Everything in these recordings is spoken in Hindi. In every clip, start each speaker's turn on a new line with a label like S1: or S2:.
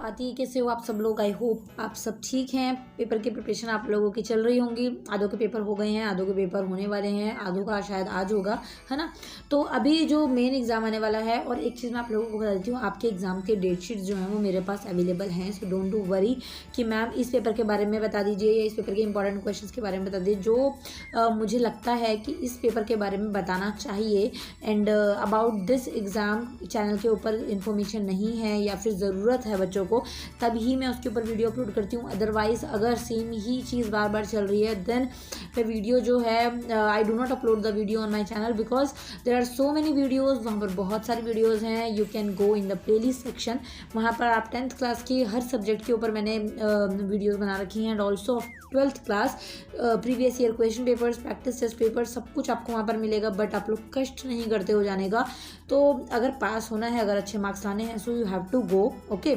S1: आती है। कैसे हो आप सब लोग? आई होप आप सब ठीक हैं। पेपर की प्रिपरेशन आप लोगों की चल रही होंगी। आधों के पेपर हो गए हैं, आधों के पेपर होने वाले हैं, आधों का शायद आज होगा, है ना। तो अभी जो मेन एग्जाम आने वाला है, और एक चीज़ मैं आप लोगों को बता देती हूँ, आपके एग्जाम के डेट शीट जो हैं वो मेरे पास अवेलेबल हैं। सो डोंट डू वरी कि मैम इस पेपर के बारे में बता दीजिए या इस पेपर के इंपॉर्टेंट क्वेश्चन के बारे में बता दीजिए। जो मुझे लगता है कि इस पेपर के बारे में बताना चाहिए and about this exam channel के ऊपर इंफॉर्मेशन नहीं है या फिर ज़रूरत है बच्चों को, तभी मैं उसके ऊपर वीडियो अपलोड करती हूँ। अदरवाइज़ अगर सेम ही चीज़ बार बार चल रही है देन मैं वीडियो जो है I do not upload the video on my channel because there are so many videos. वहाँ पर बहुत सारी वीडियोज़ हैं। You can go in the playlist section, वहाँ पर आप 10th क्लास की हर सब्जेक्ट के ऊपर मैंने वीडियोज़ बना रखी हैं and also 12th class previous year question papers, practice test paper, सब कुछ आपको वहाँ पर मिलेगा। बट आप लोग कष्ट नहीं करते हो जाने का। तो अगर पास होना है, अगर अच्छे मार्क्स लाने हैं, so you have to go. Okay,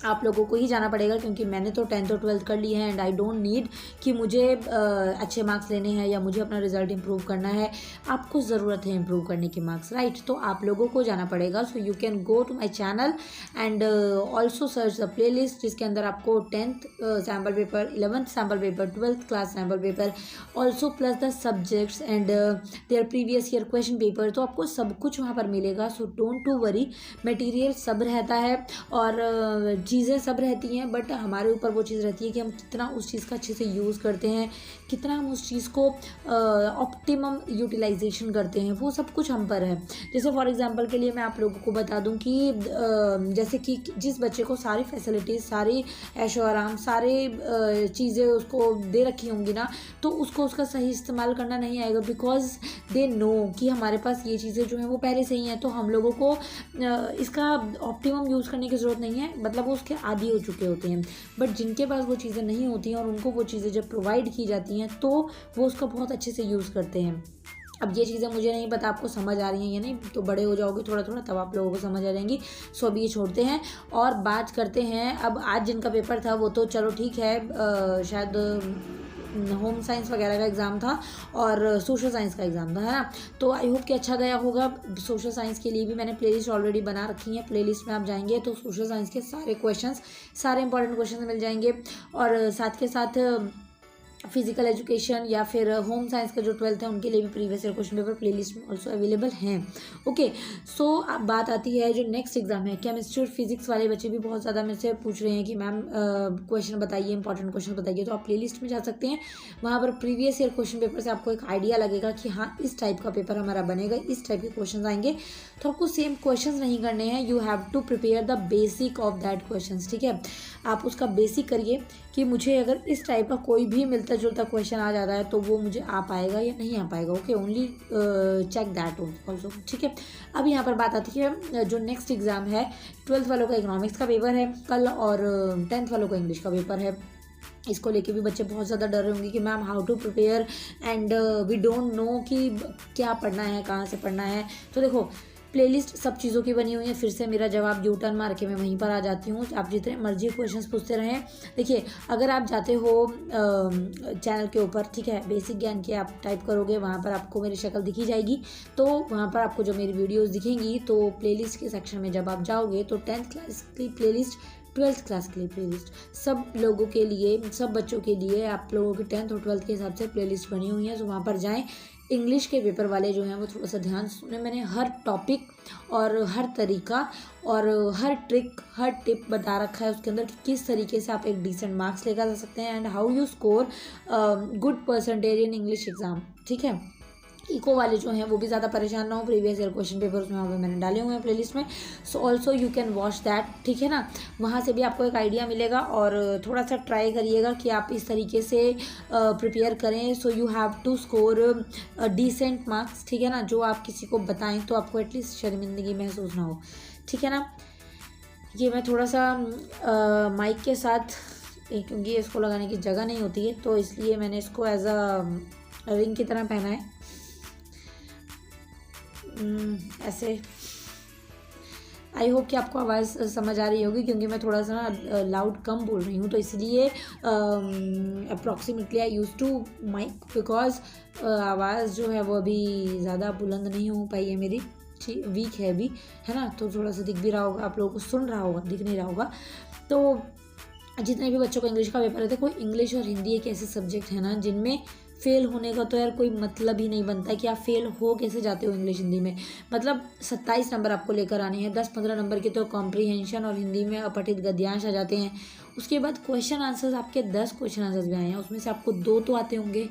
S1: आप लोगों को ही जाना पड़ेगा क्योंकि मैंने तो 10th और 12th कर लिए हैं एंड आई डोंट नीड कि मुझे अच्छे मार्क्स लेने हैं या मुझे अपना रिजल्ट इंप्रूव करना है। आपको ज़रूरत है इंप्रूव करने के मार्क्स, राइट। तो आप लोगों को जाना पड़ेगा। So you can go to my channel and also search the playlist, जिसके अंदर आपको 10th sample paper, 11th sample paper, 12th class sample paper, also plus the subjects and their previous year question paper, तो आपको सब कुछ वहाँ पर मिलेगा। So don't to worry, material सब रहता है और चीज़ें सब रहती हैं, बट हमारे ऊपर वो चीज़ रहती है कि हम कितना उस चीज़ का अच्छे से यूज़ करते हैं, कितना हम उस चीज़ को ऑप्टिमम यूटिलाइजेशन करते हैं, वो सब कुछ हम पर है। जैसे फॉर एग्जांपल के लिए मैं आप लोगों को बता दूं कि जैसे कि जिस बच्चे को सारी फैसिलिटीज़, सारी ऐशो आराम, सारी चीज़ें उसको दे रखी होंगी ना, तो उसको उसका सही इस्तेमाल करना नहीं आएगा बिकॉज दे नो कि हमारे पास ये चीज़ें जो हैं वो पहले से ही हैं। तो हम लोगों को इसका ऑप्टिमम यूज़ करने की ज़रूरत नहीं है, मतलब वो उसके आदी हो चुके होते हैं। बट जिनके पास वो चीज़ें नहीं होती हैं और उनको वो चीज़ें जब प्रोवाइड की जाती हैं तो वो उसका बहुत अच्छे से यूज़ करते हैं। अब ये चीज़ें मुझे नहीं पता आपको समझ आ रही हैं या नहीं, तो बड़े हो जाओगे थोड़ा थोड़ा तब आप लोगों को समझ आ जाएंगी। सो अभी ये छोड़ते हैं और बात करते हैं। अब आज जिनका पेपर था वो तो चलो ठीक है, शायद होम साइंस वगैरह का एग्ज़ाम था और सोशल साइंस का एग्ज़ाम था, है ना। तो आई होप कि अच्छा गया होगा। सोशल साइंस के लिए भी मैंने प्लेलिस्ट ऑलरेडी बना रखी है। प्लेलिस्ट में आप जाएंगे तो सोशल साइंस के सारे क्वेश्चंस, सारे इंपॉर्टेंट क्वेश्चंस मिल जाएंगे और साथ के साथ फिजिकल एजुकेशन या फिर होम साइंस का जो 12th है उनके लिए भी previous year question paper playlist में ऑल्सो अवेलेबल हैं। ओके, सो अब बात आती है जो नेक्स्ट एग्जाम है, केमिस्ट्री और फिजिक्स वाले बच्चे भी बहुत ज़्यादा मेरे से पूछ रहे हैं कि मैम क्वेश्चन बताइए, इंपॉर्टेंट क्वेश्चन बताइए। तो आप प्लेलिस्ट में जा सकते हैं, वहाँ पर प्रीवियस ईयर क्वेश्चन पेपर से आपको एक आइडिया लगेगा कि हाँ इस टाइप का पेपर हमारा बनेगा, इस टाइप के क्वेश्चन आएंगे। तो आपको सेम क्वेश्चन नहीं करने हैं, you have to prepare the basic of that question, ठीक है। आप उसका बेसिक करिए कि मुझे अगर इस टाइप का कोई भी मिलता जुलता क्वेश्चन आ जाता है तो वो मुझे आ पाएगा या नहीं आ पाएगा। Okay, only check that also, ठीक है। अब यहाँ पर बात आती है जो नेक्स्ट एग्ज़ाम है, 12th वालों का इकोनॉमिक्स का पेपर है कल और 10th वालों का इंग्लिश का पेपर है। इसको लेके भी बच्चे बहुत ज़्यादा डर रहे होंगे कि ma'am how to prepare and we don't know कि क्या पढ़ना है, कहाँ से पढ़ना है। तो देखो प्लेलिस्ट सब चीज़ों की बनी हुई है। फिर से मेरा जवाब यू टर्न मार के मैं वहीं पर आ जाती हूँ, आप जितने मर्जी क्वेश्चंस पूछते रहें। देखिए अगर आप जाते हो चैनल के ऊपर, ठीक है, बेसिक ज्ञान के आप टाइप करोगे, वहाँ पर आपको मेरी शक्ल दिखी जाएगी। तो वहाँ पर आपको जो मेरी वीडियोज़ दिखेंगी, तो प्लेलिस्ट के सेक्शन में जब आप जाओगे तो 10th क्लास की प्लेलिस्ट, 12th क्लास के लिए प्लेलिस्ट, सब लोगों के लिए, सब बच्चों के लिए आप लोगों की 10th और 12th के हिसाब से प्लेलिस्ट बनी हुई है। तो वहाँ पर जाएं। इंग्लिश के पेपर वाले जो हैं वो थोड़ा सा ध्यान सुने, मैंने हर टॉपिक और हर तरीका और हर ट्रिक, हर टिप बता रखा है उसके अंदर कि किस तरीके से आप एक डिसेंट मार्क्स लेकर जा सकते हैं and how you score good percentage in English exam, ठीक है। इको वाले जो हैं वो भी ज़्यादा परेशान ना हो, प्रीवियस ईयर क्वेश्चन पेपर उसमें वहाँ पे मैंने डाले हुए हैं प्लेलिस्ट में। So also you can watch that, ठीक है ना। वहाँ से भी आपको एक आइडिया मिलेगा और थोड़ा सा ट्राई करिएगा कि आप इस तरीके से प्रिपेयर करें। So you have to score decent marks, ठीक है ना। जो आप किसी को बताएं तो आपको एटलीस्ट शर्मिंदगी महसूस ना हो, ठीक है ना। ये मैं थोड़ा सा माइक के साथ, क्योंकि इसको लगाने की जगह नहीं होती है तो इसलिए मैंने इसको एज अ रिंग की तरह पहना है, ऐसे। आई होप कि आपको आवाज़ समझ आ रही होगी क्योंकि मैं थोड़ा सा ना लाउड कम बोल रही हूँ, तो इसलिए approximately I use to mic because आवाज़ जो है वो अभी ज़्यादा बुलंद नहीं हो पाई है मेरी, वीक है अभी, है ना। तो थोड़ा सा दिख भी रहा होगा, आप लोगों को सुन रहा होगा, दिख नहीं रहा होगा। तो जितने भी बच्चों को इंग्लिश का पेपर है, देखो इंग्लिश और हिंदी एक ऐसे सब्जेक्ट है ना जिनमें फेल होने का तो यार कोई मतलब ही नहीं बनता है कि आप फेल हो कैसे जाते हो इंग्लिश हिंदी में। मतलब 27 नंबर आपको लेकर आने हैं, 10-15 नंबर के तो कॉम्प्रीहेंशन और हिंदी में अपठित गद्यांश आ जाते हैं। उसके बाद क्वेश्चन आंसर्स, आपके 10 क्वेश्चन आंसर्स भी आए हैं, उसमें से आपको 2 तो आते होंगे,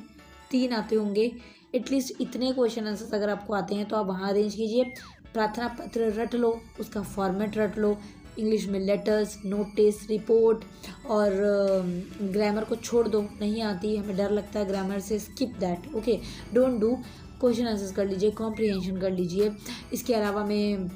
S1: 3 आते होंगे, एटलीस्ट इतने क्वेश्चन आंसर्स अगर आपको आते हैं तो आप वहाँ अरेंज कीजिए। प्रार्थना पत्र रट लो, उसका फॉर्मेट रट लो, इंग्लिश में लेटर्स, नोटिस, रिपोर्ट, और ग्रामर को छोड़ दो, नहीं आती, हमें डर लगता है ग्रामर से, skip that, okay, don't do. Question answers कर लीजिए, कॉम्प्रीहेंशन कर लीजिए। इसके अलावा में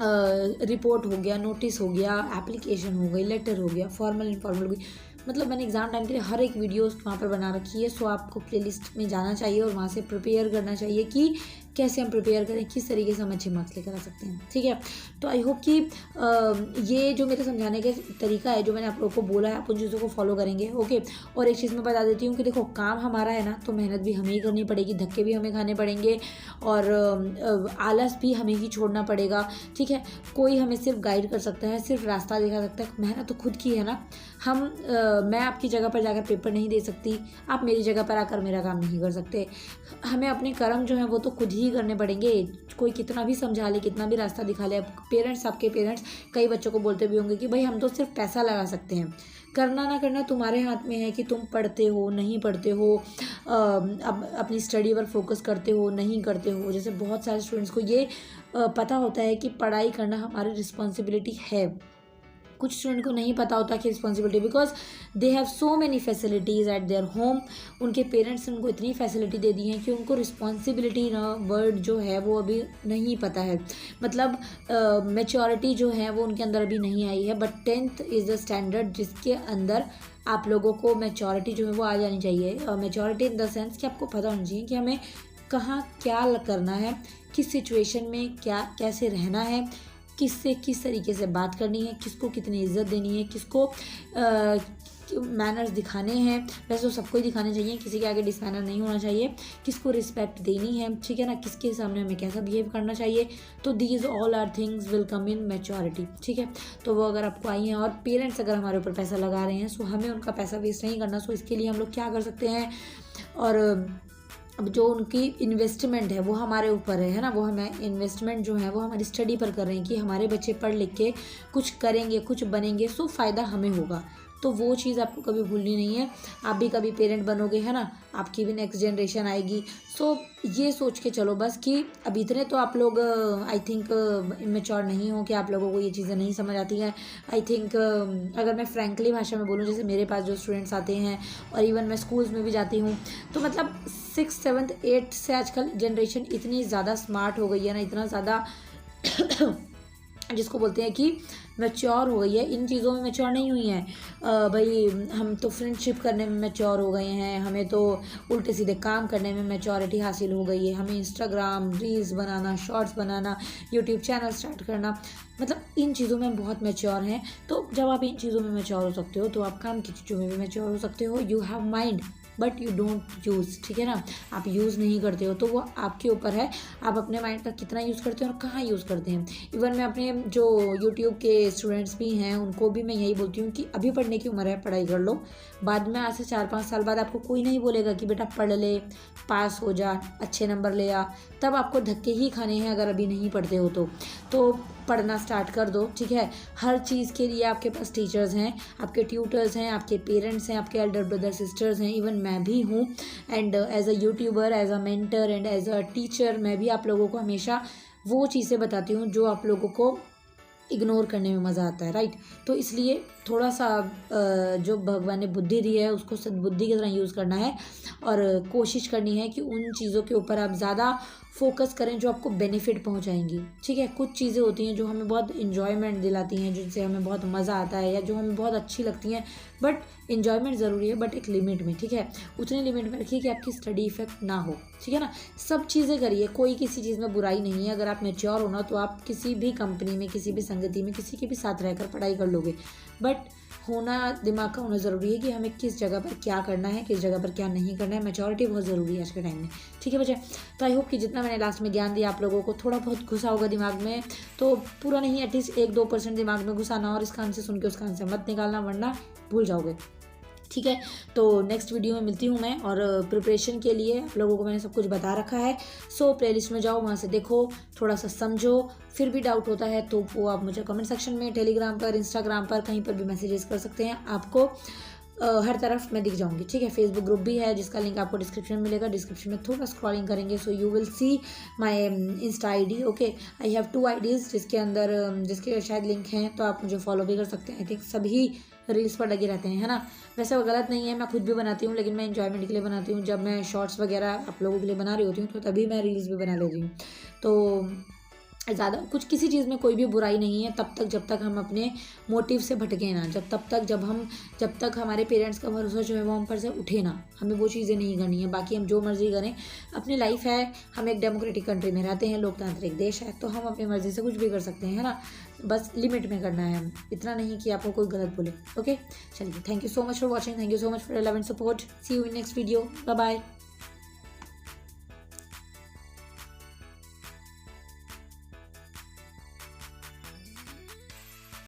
S1: रिपोर्ट हो गया, नोटिस हो गया, एप्लीकेशन हो गई, लेटर हो गया, फॉर्मल इनफॉर्मल हो गई। मतलब मैंने एग्ज़ाम टाइम के लिए हर एक वीडियो वहाँ पर बना रखी है, सो आपको प्लेलिस्ट में जाना चाहिए और वहाँ से प्रिपेयर करना चाहिए कि कैसे हम प्रिपेयर करें, किस तरीके से हम अच्छे मार्क्स लेकर आ सकते हैं, ठीक है। तो आई होप कि ये जो मेरे समझाने का तरीका है, जो मैंने आप लोगों को बोला है, आप उन चीज़ों को फॉलो करेंगे, ओके। और एक चीज़ मैं बता देती हूँ कि देखो काम हमारा है ना, तो मेहनत भी हमें ही करनी पड़ेगी, धक्के भी हमें खाने पड़ेंगे, और आलस भी हमें ही छोड़ना पड़ेगा, ठीक है। कोई हमें सिर्फ गाइड कर सकता है, सिर्फ रास्ता दिखा सकता है, मेहनत तो खुद की है ना। मैं आपकी जगह पर जाकर पेपर नहीं दे सकती, आप मेरी जगह पर आकर मेरा काम नहीं कर सकते। हमें अपने कर्म जो हैं वो तो खुद ही करने पड़ेंगे। कोई कितना भी समझा ले, कितना भी रास्ता दिखा ले, पेरेंट्स, आपके पेरेंट्स कई बच्चों को बोलते भी होंगे कि भाई हम तो सिर्फ पैसा लगा सकते हैं, करना ना करना तुम्हारे हाथ में है कि तुम पढ़ते हो नहीं पढ़ते हो, अब अपनी स्टडी पर फोकस करते हो नहीं करते हो। जैसे बहुत सारे स्टूडेंट्स को ये पता होता है कि पढ़ाई करना हमारी रिस्पॉन्सिबिलिटी है, कुछ स्टूडेंट को नहीं पता होता कि responsibility, because they have so many facilities eight their home. उनके पेरेंट्स ने उनको इतनी फैसिलिटी दे दी है कि उनको रिस्पॉन्सिबिलिटी ना वर्ड जो है वो अभी नहीं पता है, मतलब मैच्योरिटी जो है वो उनके अंदर अभी नहीं आई है। But 10th is the standard जिसके अंदर आप लोगों को मैच्योरिटी जो है वो आ जानी चाहिए। मैच्योरिटी इन द सेंस कि आपको पता होना चाहिए कि हमें कहाँ क्या करना है, किस सिचुएशन में क्या कैसे रहना है, किससे किस तरीके से बात करनी है, किसको कितनी इज्जत देनी है, किसको मैनर्स दिखाने हैं। वैसे तो सबको ही दिखाने चाहिए, किसी के आगे डिसमैनर नहीं होना चाहिए, किसको रिस्पेक्ट देनी है, ठीक है ना, किसके सामने हमें कैसा बिहेव करना चाहिए। तो these all are things will come in maturity, ठीक है। तो वो अगर आपको आई हैं, और पेरेंट्स अगर हमारे ऊपर पैसा लगा रहे हैं, सो हमें उनका पैसा वेस्ट नहीं करना। सो इसके लिए हम लोग क्या कर सकते हैं, और अब जो उनकी इन्वेस्टमेंट है वो हमारे ऊपर है ना, वो हमें इन्वेस्टमेंट जो है वो हमारी स्टडी पर कर रहे हैं कि हमारे बच्चे पढ़ लिख के कुछ करेंगे, कुछ बनेंगे, सो फ़ायदा हमें होगा। तो वो चीज़ आपको कभी भूलनी नहीं है। आप भी कभी पेरेंट बनोगे, है ना, आपकी भी नेक्स्ट जनरेशन आएगी। सो ये सोच के चलो बस कि अब इतने तो आप लोग आई थिंक इमेच्योर नहीं हो कि आप लोगों को ये चीज़ें नहीं समझ आती हैं। आई थिंक अगर मैं फ्रैंकली भाषा में बोलूँ, जैसे मेरे पास जो स्टूडेंट्स आते हैं, और इवन मैं स्कूल्स में भी जाती हूँ, तो मतलब 6th 7th 8th से आजकल जनरेशन इतनी ज़्यादा स्मार्ट हो गई है ना, इतना ज़्यादा जिसको बोलते हैं कि मैच्योर हो गई है, इन चीज़ों में मैच्योर नहीं हुई हैं। भाई हम तो फ्रेंडशिप करने में मैच्योर हो गए हैं, हमें तो उल्टे सीधे काम करने में मैच्योरिटी हासिल हो गई है, हमें इंस्टाग्राम रील्स बनाना, शॉर्ट्स बनाना, यूट्यूब चैनल स्टार्ट करना, मतलब इन चीज़ों में बहुत मैच्योर हैं। तो जब आप इन चीज़ों में मैच्योर हो सकते हो, तो आप काम की चीज़ों में भी मैच्योर हो सकते हो। You have mind but you don't use, ठीक है ना, आप यूज़ नहीं करते हो, तो वो आपके ऊपर है, आप अपने माइंड का कितना यूज़ करते हैं और कहाँ यूज़ करते हैं। इवन मैं अपने जो यूट्यूब के स्टूडेंट्स भी हैं उनको भी मैं यही बोलती हूँ कि अभी पढ़ने की उम्र है, पढ़ाई कर लो, बाद में आज से 4-5 साल बाद आपको कोई नहीं बोलेगा कि बेटा पढ़ ले, पास हो जा, अच्छे नंबर ले आ, तब आपको धक्के ही खाने हैं अगर अभी नहीं पढ़ते हो तो पढ़ना स्टार्ट कर दो, ठीक है। हर चीज़ के लिए आपके पास टीचर्स हैं, आपके ट्यूटर्स हैं, आपके पेरेंट्स हैं, आपके एल्डर ब्रदर सिस्टर्स हैं, इवन मैं भी हूँ। And as a YouTuber, as a mentor and as a teacher, मैं भी आप लोगों को हमेशा वो चीज़ें बताती हूँ जो आप लोगों को इग्नोर करने में मज़ा आता है, राइट। तो इसलिए थोड़ा सा जो भगवान ने बुद्धि दी है उसको सद्बुद्धि की तरह यूज़ करना है, और कोशिश करनी है कि उन चीज़ों के ऊपर आप ज़्यादा फोकस करें जो आपको बेनिफिट पहुंचाएंगी, ठीक है। कुछ चीज़ें होती हैं जो हमें बहुत इन्जॉयमेंट दिलाती हैं, जिनसे हमें बहुत मज़ा आता है, या जो हमें बहुत अच्छी लगती हैं, बट इन्जॉयमेंट ज़रूरी है, बट एक लिमिट में, ठीक है। उतनी लिमिट में रखिए कि आपकी स्टडी इफेक्ट ना हो, ठीक है ना। सब चीज़ें करिए, कोई किसी चीज़ में बुराई नहीं है। अगर आप मैच्योर हो ना, तो आप किसी भी कंपनी में, किसी भी संगति में, किसी के भी साथ रहकर पढ़ाई कर लोगे, बट होना, दिमाग का होना ज़रूरी है कि हमें किस जगह पर क्या करना है, किस जगह पर क्या नहीं करना है। मैच्योरिटी बहुत ज़रूरी है आज के टाइम में। ठीक है बच्चे, तो आई होप कि जितना मैंने लास्ट में ज्ञान दिया आप लोगों को थोड़ा बहुत घुसा होगा दिमाग में, तो पूरा नहीं, एटलीस्ट 1-2% दिमाग में घुसाना और इस कान से सुन के उस कान से मत निकालना, वरना भूल जाओगे। ठीक है, तो नेक्स्ट वीडियो में मिलती हूँ मैं, और प्रिपरेशन के लिए आप लोगों को मैंने सब कुछ बता रखा है। सो प्लेलिस्ट में जाओ, वहाँ से देखो, थोड़ा सा समझो, फिर भी डाउट होता है तो वो आप मुझे कमेंट सेक्शन में, टेलीग्राम पर, इंस्टाग्राम पर, कहीं पर भी मैसेजेस कर सकते हैं। आपको हर तरफ मैं दिख जाऊंगी। ठीक है, फेसबुक ग्रुप भी है जिसका लिंक आपको डिस्क्रिप्शन में मिलेगा। डिस्क्रिप्शन में थोड़ा स्क्रॉलिंग करेंगे so you will see my Insta ID. Okay, I have 2 IDs जिसके शायद लिंक हैं, तो आप मुझे फॉलो भी कर सकते हैं। आई थिंक सभी रील्स पर लगे रहते हैं, है ना। वैसे वो गलत नहीं है, मैं खुद भी बनाती हूँ, लेकिन मैं एंजॉयमेंट के लिए बनाती हूँ। जब मैं शॉर्ट्स वगैरह आप लोगों के लिए बना रही होती हूँ तो तभी मैं रील्स भी बना लेती हूँ। तो ज़्यादा कुछ किसी चीज़ में कोई भी बुराई नहीं है तब तक जब तक हम अपने मोटिव से भटके ना, जब तक हमारे पेरेंट्स का भरोसा जो है वो हम पर से उठे ना, हमें वो चीज़ें नहीं करनी है। बाकी हम जो मर्ज़ी करें, अपनी लाइफ है, हम एक डेमोक्रेटिक कंट्री में रहते हैं, लोकतांत्रिक देश है, तो हम अपनी मर्ज़ी से कुछ भी कर सकते हैं, है ना। बस लिमिट में करना है, इतना नहीं कि आपको कोई गलत बोले। ओके, चलिए, thank you so much for watching, thank you so much for love and support. See you in next video, bye bye.